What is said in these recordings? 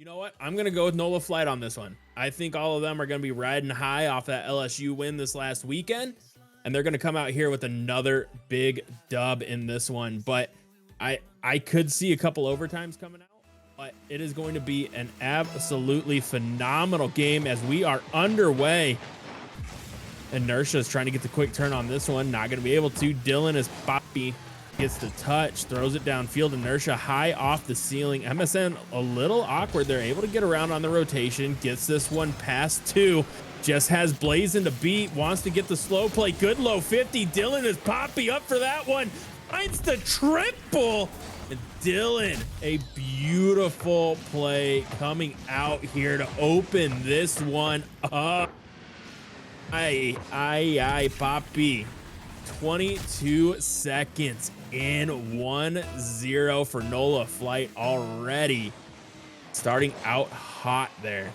You know what? I'm going to go with Nola Flight on this one. I think all of them are going to be riding high off that LSU win this last weekend, and they're going to come out here with another big dub in this one. But I could see a couple overtimes coming out, but it is going to be an absolutely phenomenal game as we are underway. Inertia is trying to get the quick turn on this one. Not going to be able to. Dylan is Poppy. Gets the touch, throws it downfield. Inertia high off the ceiling. MSN a little awkward. They're able to get around on the rotation. Gets this one past two. Just has Blazin to beat. Wants to get the slow play. Good low 50. Dylan is Poppy up for that one. Finds the triple. And Dylan, a beautiful play coming out here to open this one up. Poppy. 22 seconds in 1-0 for Nola Flight already. Starting out hot there.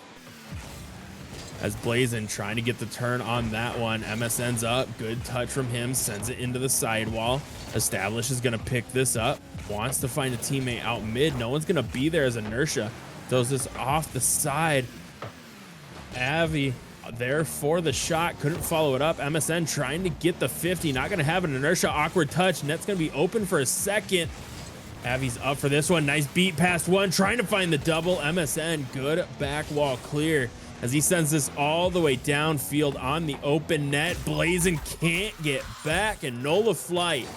As Blazin trying to get the turn on that one. MSN's up. Good touch from him. Sends it into the sidewall. Establish is going to pick this up. Wants to find a teammate out mid. No one's going to be there as Inertia throws this off the side. Avi there for the shot, couldn't follow it up. MSN trying to get the 50, not gonna have an Inertia awkward touch. Net's gonna be open for a second. Avi's up for this one. Nice beat past one, trying to find the double. MSN good back wall clear as he sends this all the way downfield on the open net. Blazin can't get back, and Nola Flight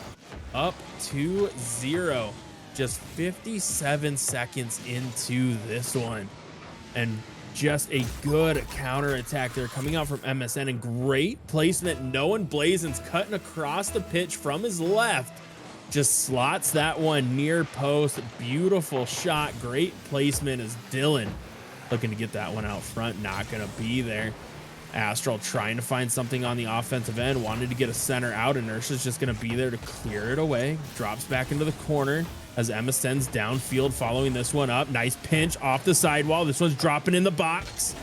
up 2-0 just 57 seconds into this one. And just a good counter attack there coming out from MSN, and great placement. No one. Blazin's cutting across the pitch from his left, just slots that one near post. Beautiful shot, great placement as Dylan looking to get that one out front, not gonna be there. Astral trying to find something on the offensive end, wanted to get a center out. Inertia's just gonna be there to clear it away. Drops back into the corner as MSN's downfield following this one up. Nice pinch off the sidewall. This one's dropping in the box.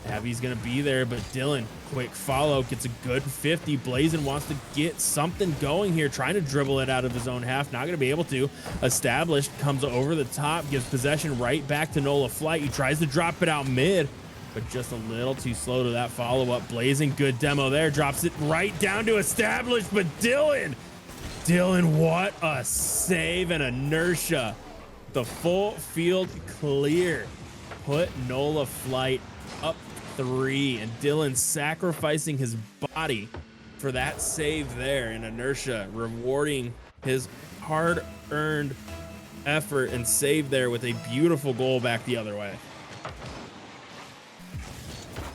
Avi's gonna be there, but Dylan, quick follow, gets a good 50. Blazin wants to get something going here, trying to dribble it out of his own half. Not gonna be able to. Established comes over the top, gives possession right back to Nola Flight. He tries to drop it out mid, but just a little too slow to that follow-up. Blazin, good demo there, drops it right down to Established, but Dylan, what a save, and Inertia, the full field clear, put Nola Flight up 3, and Dylan sacrificing his body for that save there, and Inertia rewarding his hard-earned effort and save there with a beautiful goal back the other way.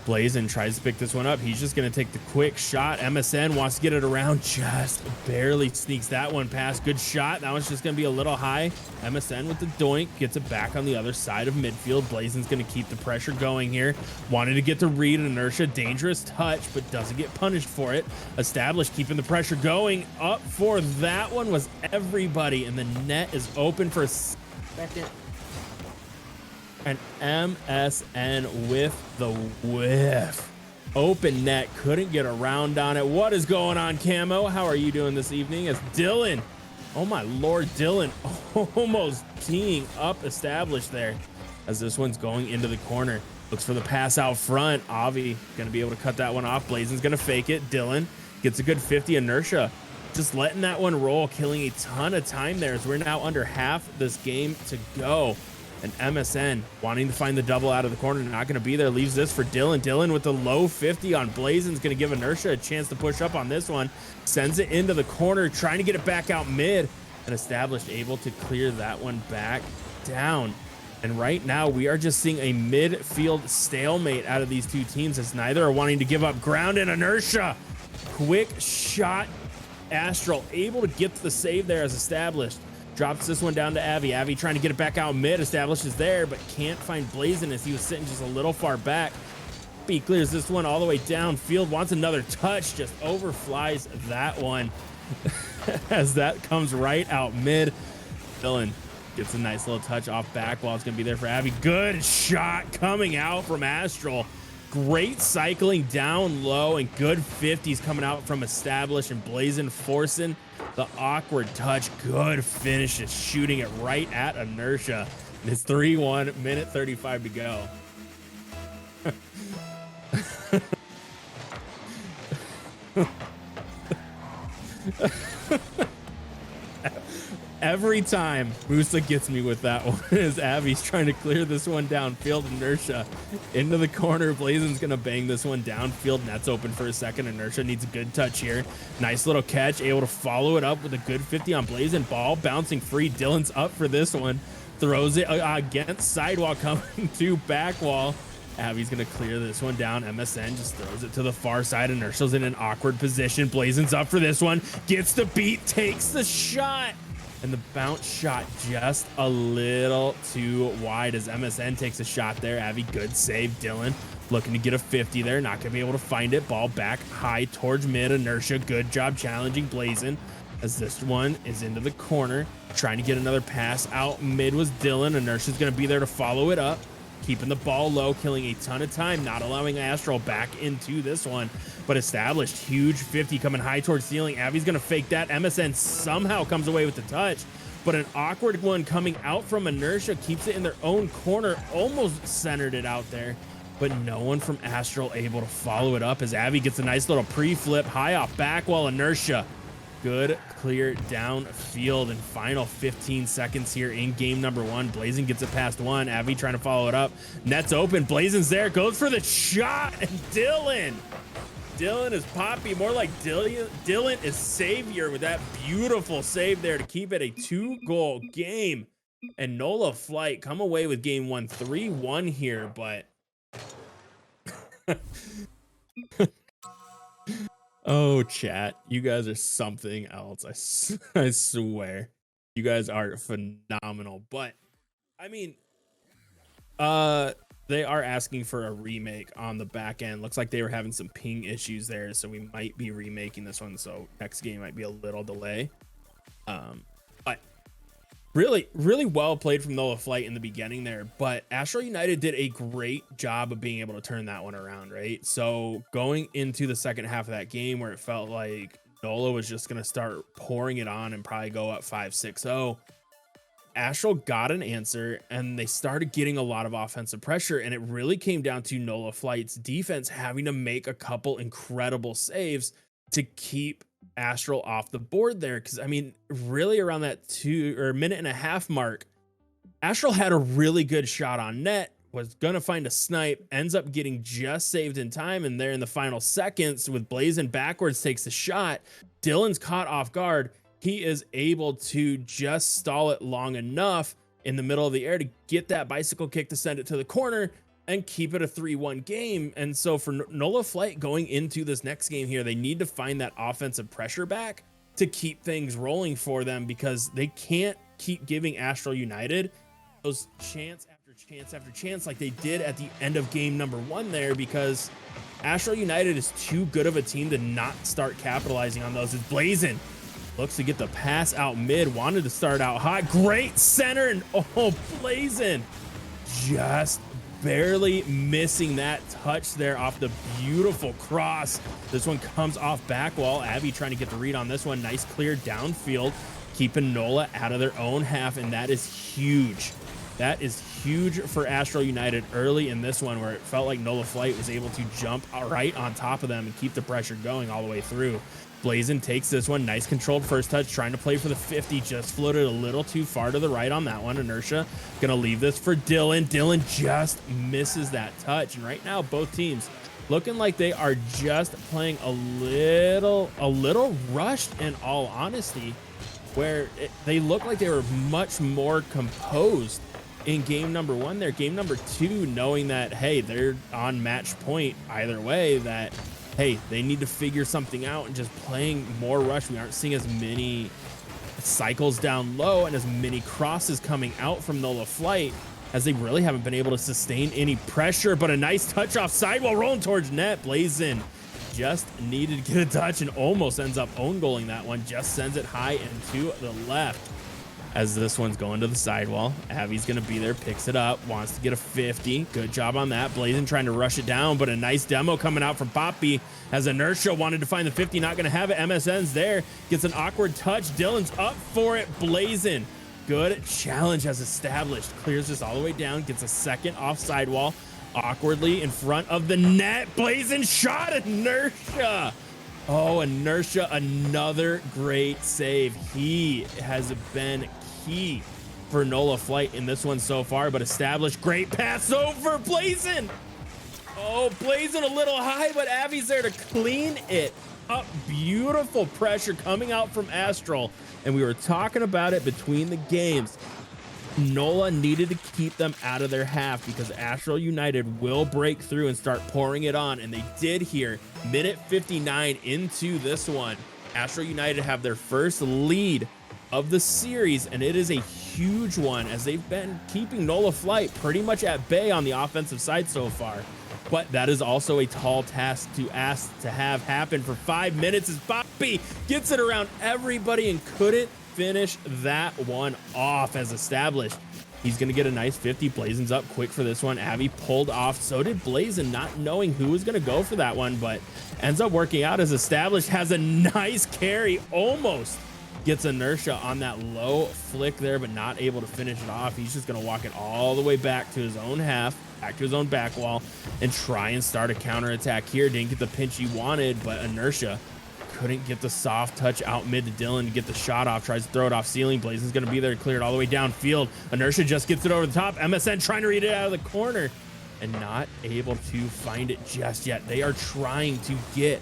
Blazin tries to pick this one up. He's just going to take the quick shot. MSN wants to get it around, just barely sneaks that one past. Good shot. That one's just going to be a little high. MSN with the doink, gets it back on the other side of midfield. Blazin's going to keep the pressure going here. Wanted to get the read. Inertia, dangerous touch, but doesn't get punished for it. Established, keeping the pressure going. Up for that one was everybody, and the net is open for a second. And MSN with the whiff. Open net, couldn't get around on it. What is going on, Camo? How are you doing this evening? As Dylan, oh my lord, Dylan almost teeing up Established there as this one's going into the corner. Looks for the pass out front. Avi gonna be able to cut that one off. Blazin's gonna fake it. Dylan gets a good 50. Inertia just letting that one roll, killing a ton of time there as we're now under half this game to go. And MSN wanting to find the double out of the corner, not going to be there, leaves this for Dylan. Dylan with the low 50 on Blazin's going to give Inertia a chance to push up on this one. Sends it into the corner, trying to get it back out mid, and Established able to clear that one back down. And right now we are just seeing a midfield stalemate out of these two teams as neither are wanting to give up ground. And Inertia, quick shot. Astral able to get the save there as Established. Drops this one down to Avi. Avi trying to get it back out mid. Establishes there, but can't find Blazin as he was sitting just a little far back. He clears this one all the way downfield. Wants another touch. Just overflies that one as that comes right out mid. Dylan gets a nice little touch off back while it's going to be there for Avi. Good shot coming out from Astral. Great cycling down low and good 50s coming out from Established, and Blazin forcing the awkward touch. Good finish, just shooting it right at Inertia. It's 3-1, minute 35 to go. Every time Musa gets me with that one as Abby's trying to clear this one downfield. Inertia into the corner. Blazin's gonna bang this one downfield. Net's open for a second. Inertia needs a good touch here. Nice little catch, able to follow it up with a good 50 on Blazin. Ball bouncing free. Dylan's up for this one. Throws it against sidewall, coming to back wall. Abby's gonna clear this one down. MSN just throws it to the far side. Inertia's in an awkward position. Blazin's up for this one. Gets the beat, takes the shot. And the bounce shot just a little too wide as MSN takes a shot there. Abby, good save. Dylan looking to get a 50 there. Not going to be able to find it. Ball back high towards mid. Inertia, good job challenging Blazin as this one is into the corner. Trying to get another pass out mid was Dylan. Inertia's going to be there to follow it up. Keeping the ball low, killing a ton of time, not allowing Astral back into this one, but established. Huge 50 coming high towards ceiling. Abby's gonna fake that. MSN somehow comes away with the touch, but an awkward one coming out from Inertia keeps it in their own corner, almost centered it out there, but no one from Astral able to follow it up as Abby gets a nice little pre-flip high off back while Inertia. Good clear downfield and final 15 seconds here in game number one. Blazin gets it past one. Abby trying to follow it up. Net's open. Blazin's there. Goes for the shot. And Dylan is Poppy. More like Dylan is Savior with that beautiful save there to keep it a 2-goal game. And Nola Flight come away with game one 3-1 here, but oh, chat, you guys are something else. I swear. You guys are phenomenal. But, I mean, they are asking for a remake on the back end. Looks like they were having some ping issues there, so we might be remaking this one. So next game might be a little delay. But really well played from Nola Flight in the beginning there, but Astral United did a great job of being able to turn that one around, right? So going into the second half of that game where it felt like Nola was just going to start pouring it on and probably go up 5-6-0, Astral got an answer and they started getting a lot of offensive pressure, and it really came down to Nola Flight's defense having to make a couple incredible saves to keep Astral off the board there. Because I mean, really around that 2.5 minute mark, Astral had a really good shot on net, was gonna find a snipe, ends up getting just saved in time, and there in the final seconds with Blazin backwards takes the shot. Dylan's caught off guard. He is able to just stall it long enough in the middle of the air to get that bicycle kick to send it to the corner and keep it a 3-1 game. And so for Nola Flight going into this next game here, they need to find that offensive pressure back to keep things rolling for them, because they can't keep giving Astral United those chance after chance after chance like they did at the end of game number one there, because Astral United is too good of a team to not start capitalizing on those. As Blazin looks to get the pass out mid, wanted to start out hot, great center, and oh, Blazin just barely missing that touch there off the beautiful cross. This one comes off back wall. Abby trying to get the read on this one. Nice clear downfield, keeping Nola out of their own half, and that is huge. That is huge for Astral United early in this one, where it felt like Nola Flight was able to jump right on top of them and keep the pressure going all the way through. Blazin takes this one. Nice controlled first touch, trying to play for the 50. Just floated a little too far to the right on that one. Inertia gonna leave this for Dylan. Dylan just misses that touch. And right now, both teams looking like they are just playing a little rushed, in all honesty, where they look like they were much more composed in game number one there. Game number two, knowing that, hey, they're on match point either way, that hey, they need to figure something out, and just playing more rush. We aren't seeing as many cycles down low and as many crosses coming out from Nola Flight, as they really haven't been able to sustain any pressure. But a nice touch off sidewall rolling towards net. Blazin just needed to get a touch and almost ends up own goaling that one. Just sends it high and to the left as this one's going to the sidewall. Abby's gonna be there, picks it up, wants to get a 50. Good job on that. Blazin trying to rush it down, but a nice demo coming out from Poppy as Inertia wanted to find the 50, not gonna have it. MSN's there, gets an awkward touch. Dylan's up for it. Blazin good challenge as established. Clears this all the way down, gets a second off sidewall, awkwardly in front of the net. Blazing shot, Inertia. Oh, Inertia, another great save. He has been key for Nola Flight in this one so far, but established, great pass over Blazing. Oh, Blazing a little high, but Avi's there to clean it up. Beautiful pressure coming out from Astral. And we were talking about it between the games. Nola needed to keep them out of their half because Astral United will break through and start pouring it on. And they did here. Minute 59 into this one. Astral United have their first lead of the series, and it is a huge one as they've been keeping Nola Flight pretty much at bay on the offensive side so far. But that is also a tall task to ask to have happen for 5 minutes as Poppy gets it around everybody and couldn't finish that one off as established. He's going to get a nice 50. Blazing's up quick for this one. Avi pulled off. So did Blazing, not knowing who was going to go for that one, but ends up working out as established. Has a nice carry, almost gets Inertia on that low flick there, but not able to finish it off. He's just going to walk it all the way back to his own half, back to his own back wall, and try and start a counterattack here. Didn't get the pinch he wanted, but Inertia couldn't get the soft touch out mid to Dylan to get the shot off. Tries to throw it off ceiling. Blazing's going to be there to clear it all the way downfield. Inertia just gets it over the top. MSN trying to read it out of the corner and not able to find it just yet. They are trying to get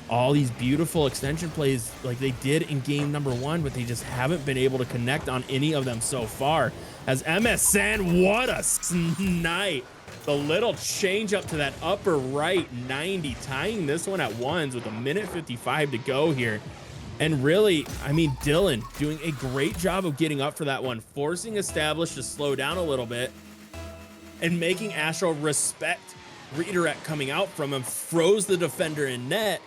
all these beautiful extension plays like they did in game number 1, but they just haven't been able to connect on any of them so far. As MSN, what a snipe. The little change up to that upper right 90, tying this one at ones with a minute 55 to go here. And really, I mean, Dylan doing a great job of getting up for that one, forcing Established to slow down a little bit and making Astral respect redirect coming out from him, froze the defender in net,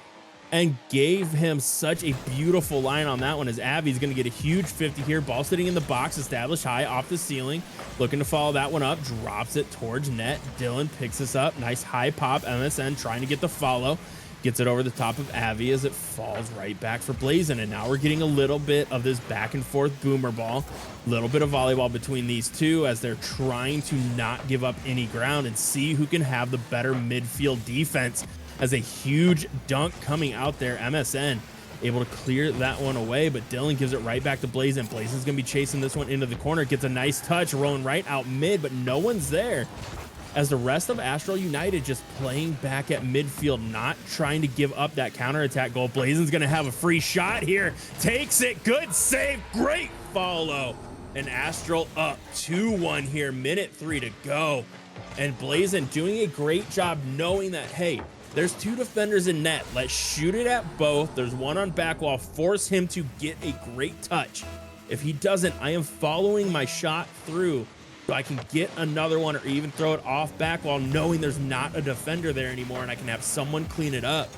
and gave him such a beautiful line on that one as Avi's going to get a huge 50 here. Ball sitting in the box, established high off the ceiling, looking to follow that one up, drops it towards net. Dylan picks this up, nice high pop. MSN trying to get the follow, gets it over the top of Avi as it falls right back for Blazing. And now we're getting a little bit of this back and forth boomer ball, little bit of volleyball between these two as they're trying to not give up any ground and see who can have the better midfield defense. As a huge dunk coming out there, MSN able to clear that one away, but Dylan gives it right back to Blazing. Blazing's gonna be chasing this one into the corner, gets a nice touch, rolling right out mid, but no one's there. As the rest of Astral United just playing back at midfield, not trying to give up that counterattack goal. Blazing's gonna have a free shot here, takes it, good save, great follow. And Astral up 2-1 here, minute 3 to go. And Blazing doing a great job knowing that, hey, there's 2 defenders in net. Let's shoot it at both. There's one on back wall. Force him to get a great touch. If he doesn't, I am following my shot through so I can get another one or even throw it off back wall, knowing there's not a defender there anymore and I can have someone clean it up.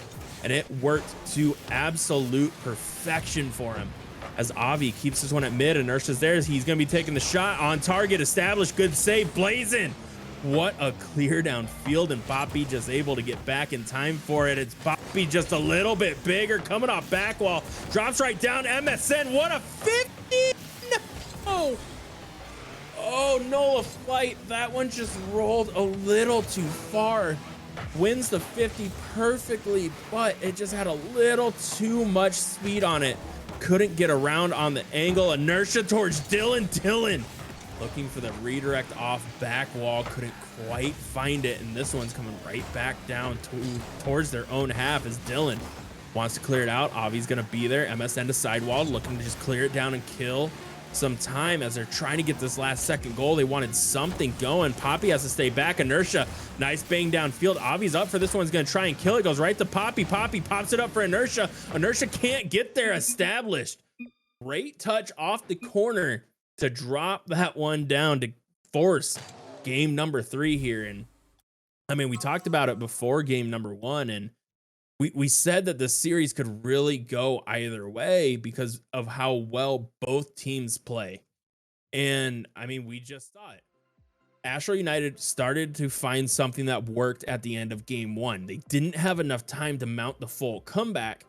And it worked to absolute perfection for him. As Avi keeps this one at mid, Inertia's there. He's going to be taking the shot on target. Established, good save. Blazing. What a clear downfield, and Poppy just able to get back in time for it. It's Poppy just a little bit bigger, coming off back wall, drops right down. MSN, what a 50! No! Oh, Nola Flight, that one just rolled a little too far. Wins the 50 perfectly, but it just had a little too much speed on it. Couldn't get around on the angle. Inertia towards Dylan. Dylan looking for the redirect off back wall, couldn't quite find it, and this one's coming right back down towards their own half as Dylan wants to clear it out. Avi's gonna be there. MSN to sidewall, looking to just clear it down and kill some time as they're trying to get this last second goal. They wanted something going. Poppy has to stay back. Inertia, nice bang downfield. Avi's up for this one's gonna try and kill it. Goes right to Poppy. Poppy pops it up for Inertia. Inertia can't get there. Established. Great touch off the corner to drop that one down to force game number 3 here. And I mean, we talked about it before game number 1, and we said that the series could really go either way because of how well both teams play. And I mean, we just saw it. Astral United started to find something that worked at the end of game 1. They didn't have enough time to mount the full comeback.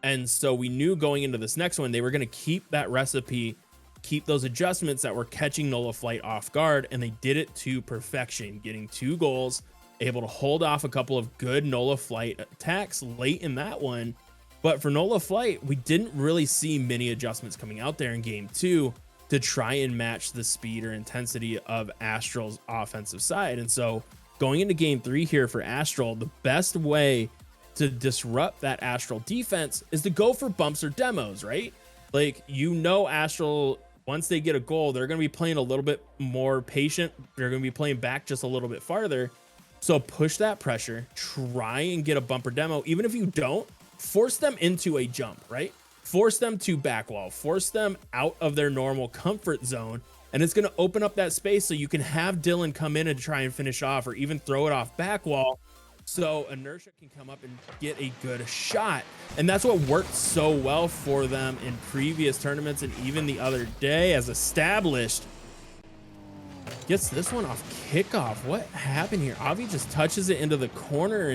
And so we knew going into this next one, they were going to keep that recipe keep those adjustments that were catching Nola Flight off guard, and they did it to perfection, getting 2 goals, able to hold off a couple of good Nola Flight attacks late in that one. But for Nola Flight, we didn't really see many adjustments coming out there in game 2 to try and match the speed or intensity of Astral's offensive side. And so going into game 3 here for Astral, the best way to disrupt that Astral defense is to go for bumps or demos, right? Like, Astral, once they get a goal, they're going to be playing a little bit more patient. They're going to be playing back just a little bit farther. So push that pressure, try and get a bumper demo. Even if you don't, force them into a jump, right? Force them to backwall, force them out of their normal comfort zone. And it's going to open up that space so you can have Dylan come in and try and finish off, or even throw it off backwall, so Inertia can come up and get a good shot. And that's what worked so well for them in previous tournaments, and even the other day, as Established gets this one off kickoff. What happened here? Avi just touches it into the corner,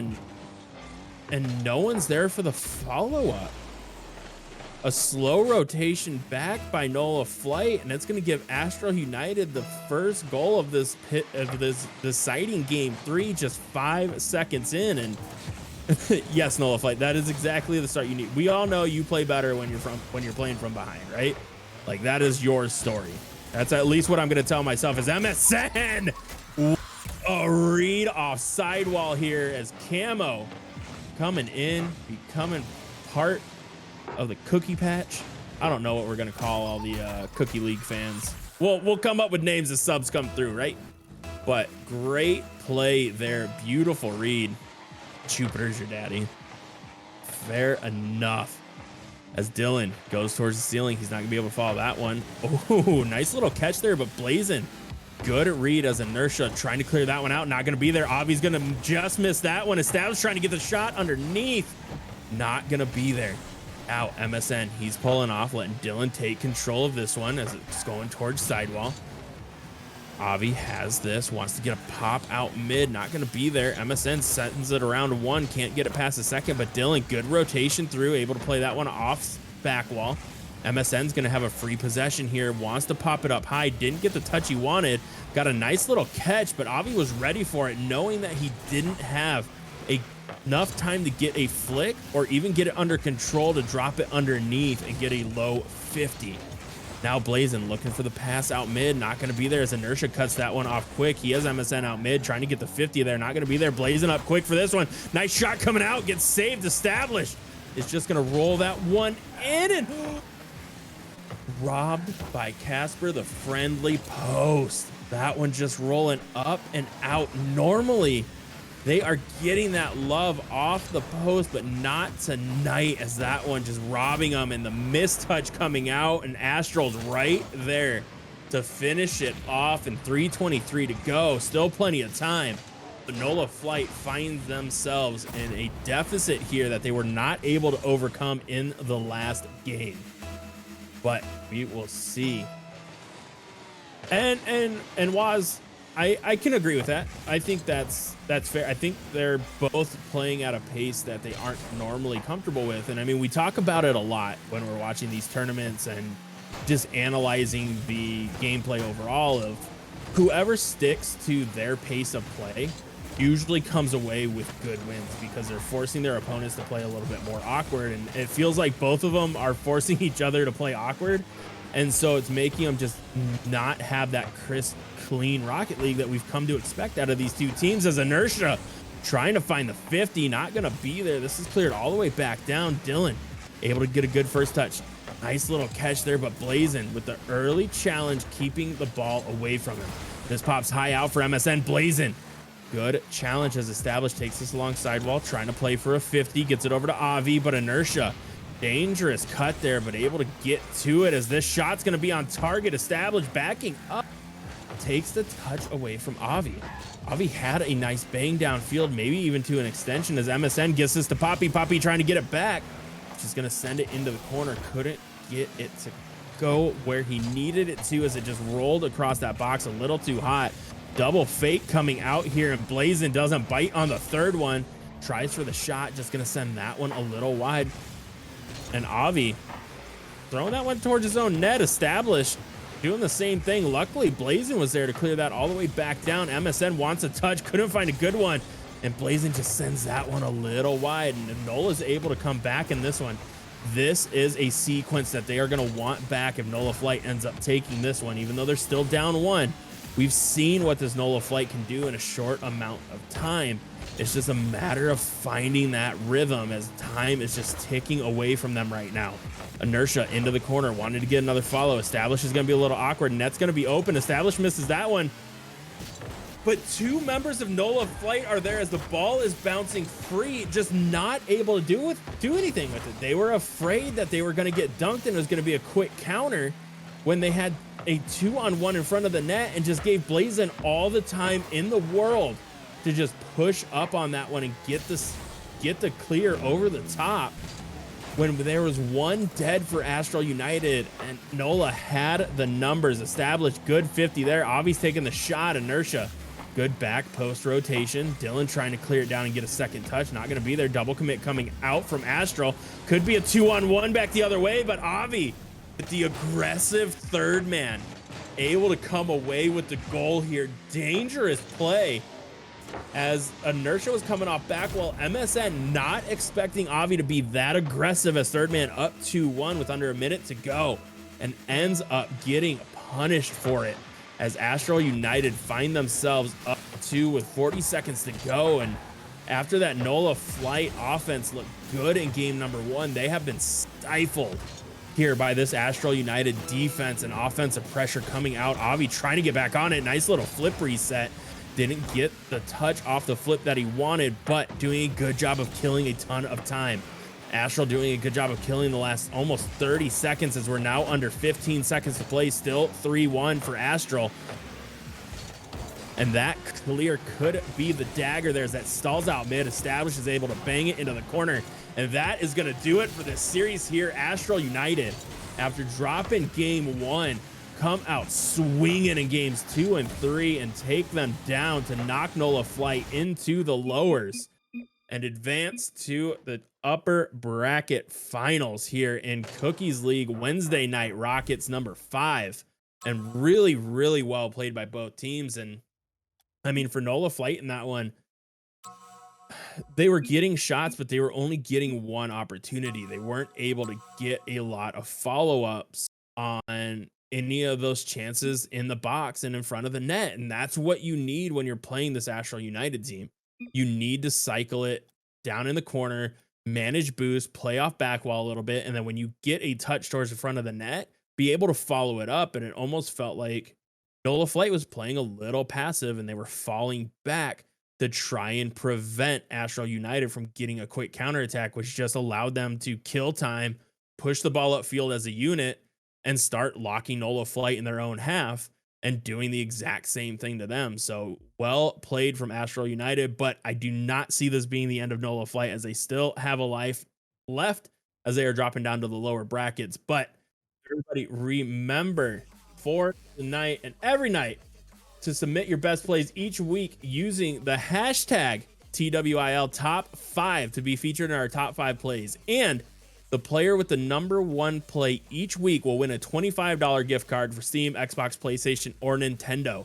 and no one's there for the follow-up. A slow rotation back by Nola Flight, and it's going to give Astral United the first goal of this deciding game 3 just 5 seconds in. And yes, Nola Flight, that is exactly the start you need. We all know you play better when you're playing from behind, right? Like, that is your story. That's at least what I'm going to tell myself. Is MSN a read off sidewall here as Camo coming in, becoming part of the cookie patch. I don't know what we're gonna call all the Cookie League fans. We'll come up with names as subs come through, right? But great play there, beautiful read. Jupiter's your daddy. Fair enough. As Dylan goes towards the ceiling, he's not gonna be able to follow that one. Oh, nice little catch there, but Blazing, good read as Inertia trying to clear that one out. Not gonna be there. Avi's gonna just miss that one. Established trying to get the shot underneath. Not gonna be there. Out MSN, he's pulling off, letting Dylan take control of this one as it's going towards sidewall. Avi has this, wants to get a pop out mid, not going to be there. MSN sends it around 1, can't get it past the second, but Dylan, good rotation through, able to play that one off back wall. MSN's going to have a free possession here, wants to pop it up high, didn't get the touch he wanted, got a nice little catch, but Avi was ready for it, knowing that he didn't have enough time to get a flick or even get it under control to drop it underneath and get a low 50. Now Blazing looking for the pass out mid, not going to be there as Inertia cuts that one off quick. He has MSN out mid, trying to get the 50 there, not going to be there. Blazing up quick for this one. Nice shot coming out, gets saved. Established is just going to roll that one in, and robbed by Casper, the friendly post. That one just rolling up and out. Normally they are getting that love off the post, but not tonight, as that one just robbing them, and the missed touch coming out, and Astral's right there to finish it off, and 3:23 to go. Still plenty of time. But Nola Flight finds themselves in a deficit here that they were not able to overcome in the last game. But we will see. And Waz, I can agree with that. I think that's fair. I think they're both playing at a pace that they aren't normally comfortable with. And I mean, we talk about it a lot when we're watching these tournaments and just analyzing the gameplay overall of whoever sticks to their pace of play usually comes away with good wins, because they're forcing their opponents to play a little bit more awkward. And it feels like both of them are forcing each other to play awkward. And so it's making them just not have that crisp, clean Rocket League that we've come to expect out of these two teams. As Inertia trying to find the 50, not going to be there. This is cleared all the way back down. Dylan able to get a good first touch. Nice little catch there, but Blazing with the early challenge, keeping the ball away from him. This pops high out for MSN. Blazing, good challenge as Established, takes this along sidewall, trying to play for a 50, gets it over to Avi, but Inertia, dangerous cut there, but able to get to it as this shot's going to be on target. Established backing up, takes the touch away from Avi. Avi had a nice bang downfield, maybe even to an extension, as MSN gets this to Poppy. Poppy trying to get it back. She's going to send it into the corner. Couldn't get it to go where he needed it to, as it just rolled across that box a little too hot. Double fake coming out here, and Blazing doesn't bite on the third one. Tries for the shot, just going to send that one a little wide. And Avi throwing that one towards his own net. Established doing the same thing. Luckily, Blazing was there to clear that all the way back down. MSN wants a touch, couldn't find a good one, and Blazing just sends that one a little wide, and Nola's able to come back in this one. This is a sequence that they are going to want back if Nola Flight ends up taking this one, even though they're still down one. We've seen what this Nola Flight can do in a short amount of time. It's just a matter of finding that rhythm as time is just ticking away from them right now. Inertia into the corner, wanted to get another follow. Establish is going to be a little awkward. Net's going to be open. Establish misses that one. But two members of Nola Flight are there as the ball is bouncing free, just not able to do anything with it. They were afraid that they were going to get dunked and it was going to be a quick counter when they had a 2-on-1 in front of the net and just gave Blazin all the time in the world to just push up on that one and get the clear over the top when there was one dead for Astral United, and Nola had the numbers. Established, good 50 there. Avi's taking the shot. Inertia, good back post rotation. Dylan trying to clear it down and get a second touch. Not going to be there. Double commit coming out from Astral. Could be a 2-on-1 back the other way, but Avi, with the aggressive third man, able to come away with the goal here. Dangerous play as Inertia was coming off back while MSN not expecting Avi to be that aggressive as third man up 2-1 with under a minute to go, and ends up getting punished for it as Astral United find themselves up 2 with 40 seconds to go. And after that Nola Flight offense looked good in game number 1, they have been stifled here by this Astral United defense and offensive pressure coming out. Avi trying to get back on it. Nice little flip reset. Didn't get the touch off the flip that he wanted, but doing a good job of killing a ton of time. Astral doing a good job of killing the last almost 30 seconds as we're now under 15 seconds to play. Still 3-1 for Astral. And that clear could be the dagger there as that stalls out mid. Establish is able to bang it into the corner. And that is going to do it for this series here. Astral United, after dropping game 1, come out swinging in games 2 and 3 and take them down to knock Nola Flight into the lowers and advance to the upper bracket finals here in Cookies League Wednesday night. Rockets number 5, and really well played by both teams. And I mean, for Nola Flight in that one, they were getting shots, but they were only getting one opportunity. They weren't able to get a lot of follow-ups on any of those chances in the box and in front of the net. And that's what you need when you're playing this Astral United team. You need to cycle it down in the corner, manage boost, play off back wall a little bit. And then when you get a touch towards the front of the net, be able to follow it up. And it almost felt like Nola Flight was playing a little passive and they were falling back to try and prevent Astral United from getting a quick counterattack, which just allowed them to kill time, push the ball upfield as a unit, and start locking Nola Flight in their own half and doing the exact same thing to them. So well played from Astral United, but I do not see this being the end of Nola Flight as they still have a life left as they are dropping down to the lower brackets. But everybody remember for tonight and every night to submit your best plays each week using the hashtag TWIL top 5 to be featured in our top 5 plays. And the player with the number 1 play each week will win a $25 gift card for Steam, Xbox, PlayStation, or Nintendo.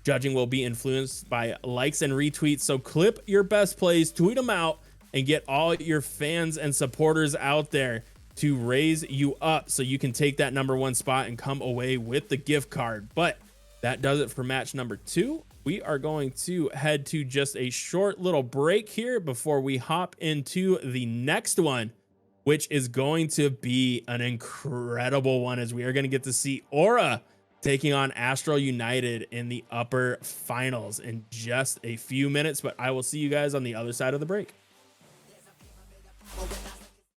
Judging will be influenced by likes and retweets, so clip your best plays, tweet them out, and get all your fans and supporters out there to raise you up so you can take that number 1 spot and come away with the gift card. But that does it for match number 2. We are going to head to just a short little break here before we hop into the next one, which is going to be an incredible one as we are going to get to see Aura taking on Astral United in the upper finals in just a few minutes. But I will see you guys on the other side of the break.